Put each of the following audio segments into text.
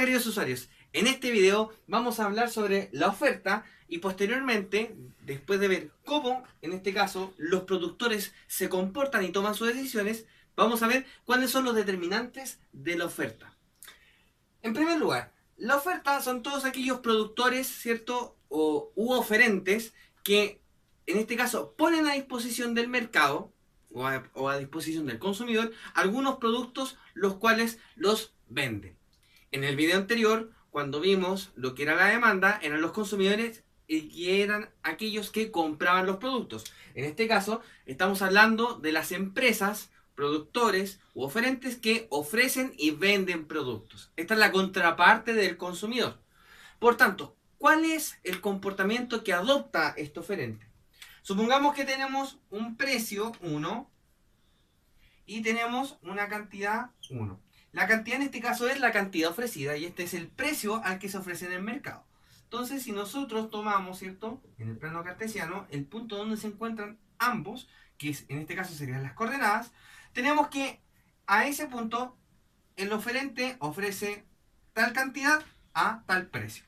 queridos usuarios, en este video vamos a hablar sobre la oferta y posteriormente, después de ver cómo, en este caso, los productores se comportan y toman sus decisiones, vamos a ver cuáles son los determinantes de la oferta. En primer lugar, la oferta son todos aquellos productores, ¿cierto? U oferentes que, en este caso, ponen a disposición del mercado o a disposición del consumidor algunos productos los cuales los venden. En el video anterior, cuando vimos lo que era la demanda, eran los consumidores y eran aquellos que compraban los productos. En este caso, estamos hablando de las empresas, productores u oferentes que ofrecen y venden productos. Esta es la contraparte del consumidor. Por tanto, ¿cuál es el comportamiento que adopta este oferente? Supongamos que tenemos un precio 1 y tenemos una cantidad 1. La cantidad en este caso es la cantidad ofrecida y este es el precio al que se ofrece en el mercado. Entonces, si nosotros tomamos, ¿cierto? En el plano cartesiano, el punto donde se encuentran ambos, que es, en este caso serían las coordenadas, tenemos que a ese punto el oferente ofrece tal cantidad a tal precio.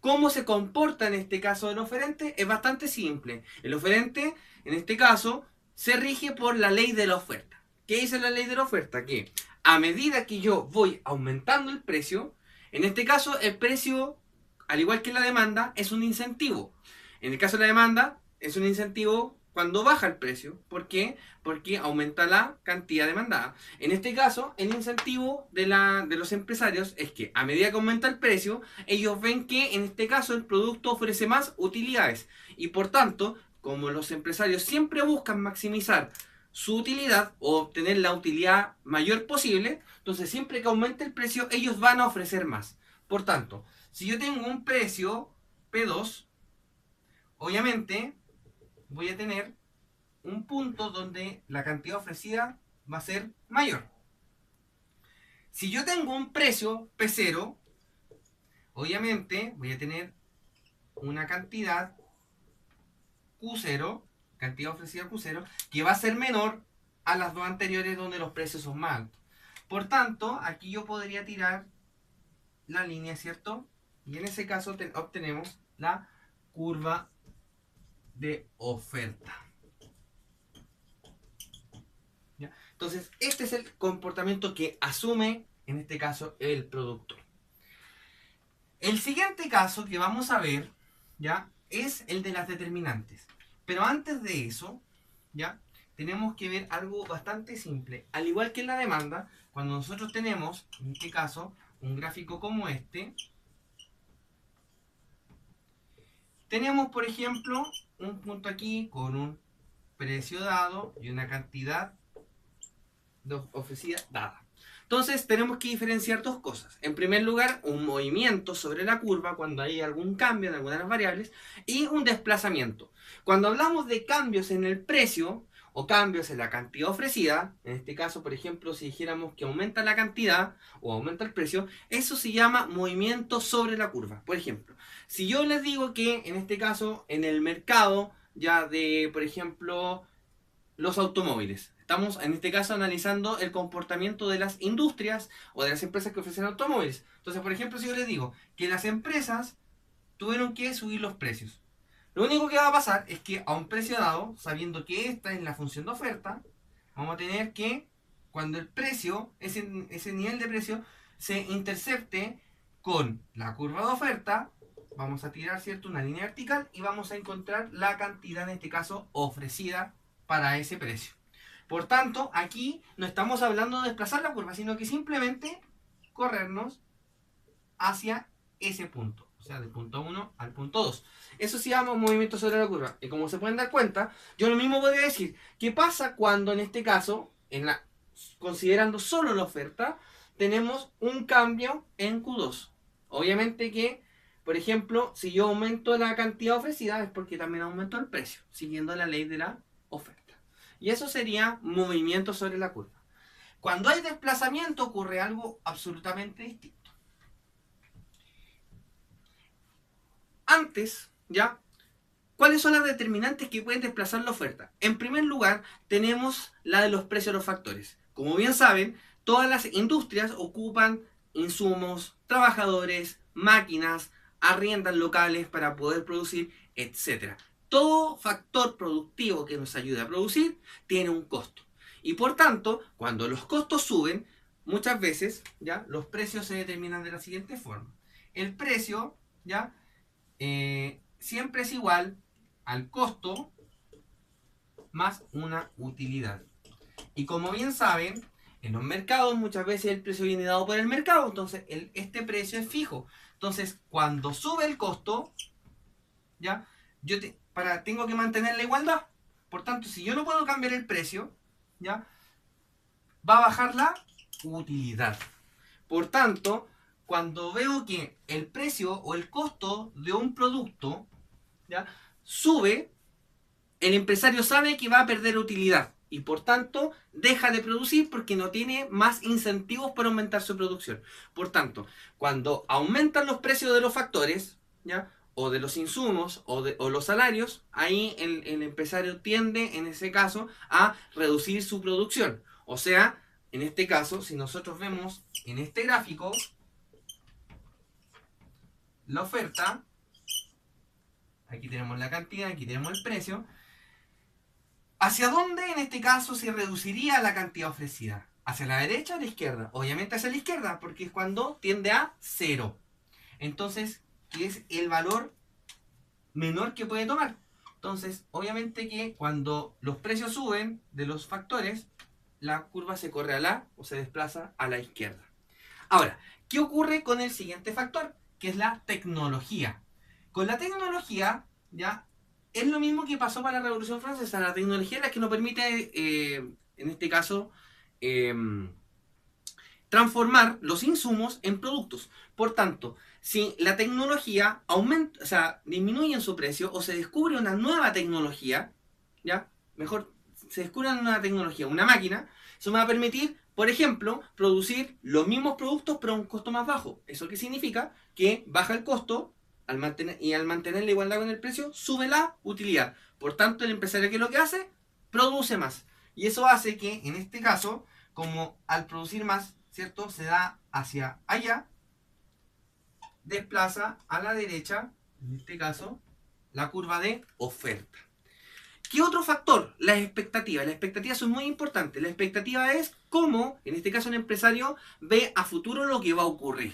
¿Cómo se comporta en este caso el oferente? Es bastante simple. El oferente, en este caso, se rige por la ley de la oferta. ¿Qué dice la ley de la oferta? Que a medida que yo voy aumentando el precio, en este caso el precio, al igual que la demanda, es un incentivo. En el caso de la demanda, es un incentivo cuando baja el precio. ¿Por qué? Porque aumenta la cantidad demandada. En este caso, el incentivo de los empresarios es que a medida que aumenta el precio, ellos ven que en este caso el producto ofrece más utilidades. Y por tanto, como los empresarios siempre buscan maximizar su utilidad o obtener la utilidad mayor posible, entonces siempre que aumente el precio, ellos van a ofrecer más. Por tanto, si yo tengo un precio P2, obviamente voy a tener un punto donde la cantidad ofrecida va a ser mayor. Si yo tengo un precio P0, obviamente voy a tener una cantidad Q0, cantidad ofrecida Q0, que va a ser menor a las dos anteriores donde los precios son más altos. Por tanto, aquí yo podría tirar la línea, ¿cierto? Y en ese caso obtenemos la curva de oferta. ¿Ya? Entonces, este es el comportamiento que asume, en este caso, el productor. El siguiente caso que vamos a ver, ¿ya? Es el de las determinantes. Pero antes de eso, ¿ya? Tenemos que ver algo bastante simple. Al igual que en la demanda, cuando nosotros tenemos, en este caso, un gráfico como este, tenemos, por ejemplo, un punto aquí con un precio dado y una cantidad ofrecida dada. Entonces tenemos que diferenciar dos cosas. En primer lugar, un movimiento sobre la curva cuando hay algún cambio en alguna de las variables y un desplazamiento. Cuando hablamos de cambios en el precio o cambios en la cantidad ofrecida, en este caso, por ejemplo, si dijéramos que aumenta la cantidad o aumenta el precio, eso se llama movimiento sobre la curva. Por ejemplo, si yo les digo que en este caso en el mercado ya de, por ejemplo, los automóviles. Estamos en este caso analizando el comportamiento de las industrias o de las empresas que ofrecen automóviles. Entonces, por ejemplo, si yo les digo que las empresas tuvieron que subir los precios, lo único que va a pasar es que a un precio dado, sabiendo que esta es la función de oferta, vamos a tener que cuando el precio, ese nivel de precio, se intercepte con la curva de oferta, vamos a tirar, ¿cierto?, una línea vertical y vamos a encontrar la cantidad, en este caso, ofrecida para ese precio. Por tanto, aquí no estamos hablando de desplazar la curva, sino que simplemente corrernos hacia ese punto. O sea, del punto 1 al punto 2. Eso se llama movimiento sobre la curva. Y como se pueden dar cuenta, yo lo mismo podría decir. ¿Qué pasa cuando en este caso, considerando solo la oferta, tenemos un cambio en Q2? Obviamente que, por ejemplo, si yo aumento la cantidad ofrecida es porque también aumento el precio, siguiendo la ley de la oferta. Y eso sería movimiento sobre la curva. Cuando hay desplazamiento ocurre algo absolutamente distinto. Antes, ¿ya? ¿Cuáles son las determinantes que pueden desplazar la oferta? En primer lugar, tenemos la de los precios de los factores. Como bien saben, todas las industrias ocupan insumos, trabajadores, máquinas, arriendan locales para poder producir, etc. Todo factor productivo que nos ayude a producir tiene un costo. Y por tanto, cuando los costos suben, muchas veces ya los precios se determinan de la siguiente forma. El precio ya siempre es igual al costo más una utilidad. Y como bien saben, en los mercados muchas veces el precio viene dado por el mercado, entonces este precio es fijo. Entonces, cuando sube el costo, ¿ya? Tengo que mantener la igualdad. Por tanto, si yo no puedo cambiar el precio, ¿ya? Va a bajar la utilidad. Por tanto, cuando veo que el precio o el costo de un producto, ¿ya? Sube, el empresario sabe que va a perder utilidad y por tanto deja de producir porque no tiene más incentivos para aumentar su producción. Por tanto, cuando aumentan los precios de los factores, ¿ya? O de los insumos o los salarios, ahí el empresario tiende en ese caso a reducir su producción. O sea, en este caso, si nosotros vemos en este gráfico la oferta, aquí tenemos la cantidad, aquí tenemos el precio. ¿Hacia dónde en este caso se reduciría la cantidad ofrecida? ¿Hacia la derecha o a la izquierda? Obviamente hacia la izquierda, porque es cuando tiende a cero. Entonces, ¿qué es el valor menor que puede tomar? Entonces, obviamente que cuando los precios suben de los factores, la curva se corre a la o se desplaza a la izquierda. Ahora, ¿qué ocurre con el siguiente factor? Que es la tecnología. Con la tecnología, ya es lo mismo que pasó para la Revolución Francesa. La tecnología es la que nos permite, en este caso, transformar los insumos en productos. Por tanto, si la tecnología aumenta, o sea, disminuye en su precio o se descubre una nueva tecnología, ¿ya? Mejor, se descubre una nueva tecnología, una máquina, eso me va a permitir, por ejemplo, producir los mismos productos pero a un costo más bajo. ¿Eso qué significa? Que baja el costo al mantener la igualdad con el precio, sube la utilidad. Por tanto, el empresario, ¿qué es lo que hace? Produce más. Y eso hace que, en este caso, como al producir más, ¿cierto? Se da hacia allá, desplaza a la derecha, en este caso, la curva de oferta. ¿Qué otro factor? Las expectativas. Las expectativas son muy importantes. La expectativa es cómo, en este caso, un empresario ve a futuro lo que va a ocurrir.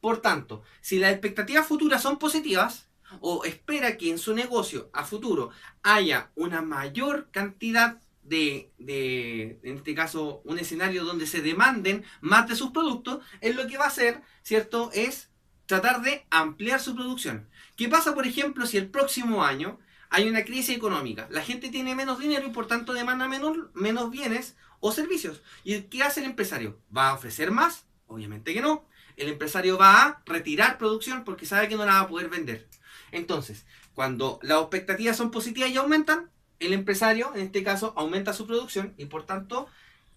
Por tanto, si las expectativas futuras son positivas, o espera que en su negocio a futuro haya una mayor cantidad en este caso, un escenario donde se demanden más de sus productos, es lo que va a hacer, ¿cierto? Es tratar de ampliar su producción. ¿Qué pasa, por ejemplo, si el próximo año hay una crisis económica? La gente tiene menos dinero y por tanto demanda menos bienes o servicios. ¿Y qué hace el empresario? ¿Va a ofrecer más? Obviamente que no. El empresario va a retirar producción porque sabe que no la va a poder vender. Entonces, cuando las expectativas son positivas y aumentan, el empresario, en este caso, aumenta su producción y por tanto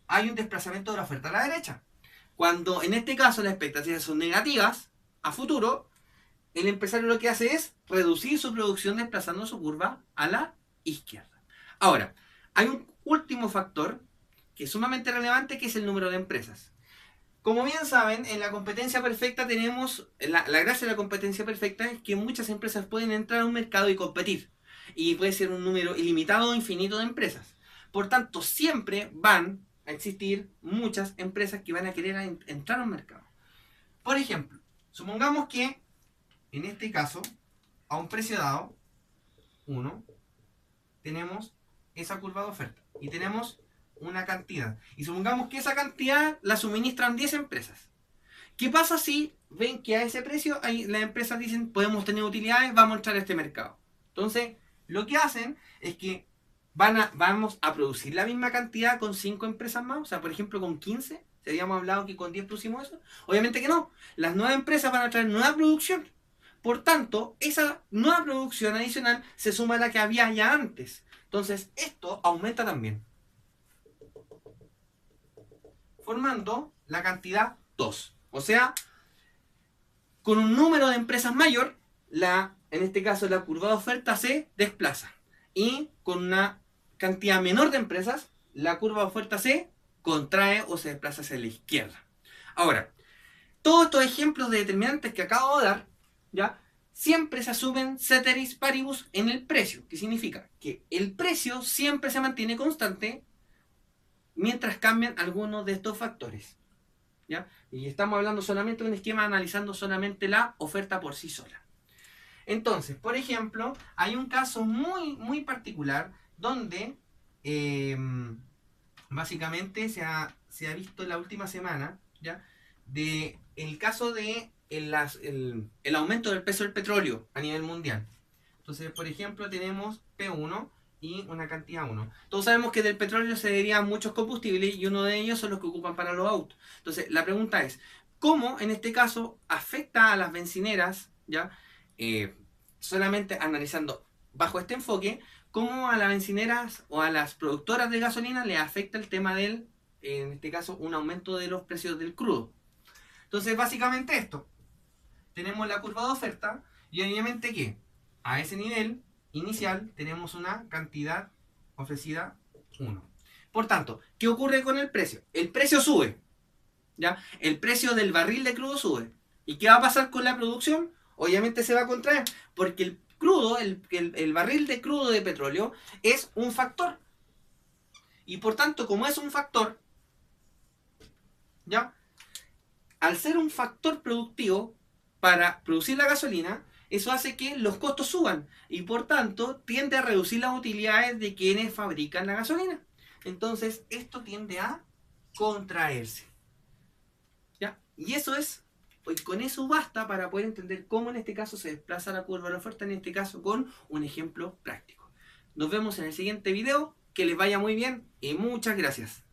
hay un desplazamiento de la oferta a la derecha. Cuando en este caso las expectativas son negativas, a futuro, el empresario lo que hace es reducir su producción desplazando su curva a la izquierda. Ahora, hay un último factor que es sumamente relevante, que es el número de empresas. Como bien saben, en la competencia perfecta tenemos, la gracia de la competencia perfecta es que muchas empresas pueden entrar a un mercado y competir. Y puede ser un número ilimitado o infinito de empresas. Por tanto, siempre van a existir muchas empresas que van a querer entrar a un mercado. Por ejemplo, supongamos que, en este caso, a un precio dado, 1, tenemos esa curva de oferta. Y tenemos una cantidad. Y supongamos que esa cantidad la suministran 10 empresas. ¿Qué pasa si ven que a ese precio las empresas dicen podemos tener utilidades, vamos a entrar a este mercado? Entonces, lo que hacen es que vamos a producir la misma cantidad con 5 empresas más, o sea, por ejemplo, con 15. Si habíamos hablado que con 10 producimos eso, obviamente que no. Las nuevas empresas van a traer nueva producción. Por tanto, esa nueva producción adicional se suma a la que había ya antes. Entonces, esto aumenta también, formando la cantidad 2. O sea, con un número de empresas mayor, en este caso la curva de oferta se desplaza. Y con una cantidad menor de empresas, la curva de oferta se contrae o se desplaza hacia la izquierda. Ahora, Todos estos ejemplos de determinantes que acabo de dar, ¿ya? Siempre se asumen ceteris paribus en el precio, que significa que el precio siempre se mantiene constante mientras cambian algunos de estos factores, ¿ya? Y estamos hablando solamente de un esquema analizando solamente la oferta por sí sola. Entonces, por ejemplo, hay un caso muy particular donde básicamente se ha visto en la última semana, ¿ya? De el caso de el aumento del precio del petróleo a nivel mundial. Entonces, por ejemplo, tenemos P1 y una cantidad 1. Todos sabemos que del petróleo se derivan muchos combustibles y uno de ellos son los que ocupan para los autos. Entonces, la pregunta es, ¿cómo en este caso afecta a las bencineras, ya? Solamente analizando bajo este enfoque, cómo a las bencineras o a las productoras de gasolina le afecta el tema del, en este caso, un aumento de los precios del crudo. Entonces, básicamente esto. Tenemos la curva de oferta y obviamente que a ese nivel inicial tenemos una cantidad ofrecida 1. Por tanto, ¿qué ocurre con el precio? El precio sube, ¿ya? El precio del barril de crudo sube. ¿Y qué va a pasar con la producción? Obviamente se va a contraer, porque el crudo, el barril de crudo de petróleo es un factor. Y por tanto, como es un factor, ¿ya? Al ser un factor productivo para producir la gasolina, eso hace que los costos suban y por tanto tiende a reducir las utilidades de quienes fabrican la gasolina. Entonces esto tiende a contraerse. ¿Ya? Y eso es, pues con eso basta para poder entender cómo en este caso se desplaza la curva de la oferta, en este caso con un ejemplo práctico. Nos vemos en el siguiente video, que les vaya muy bien y muchas gracias.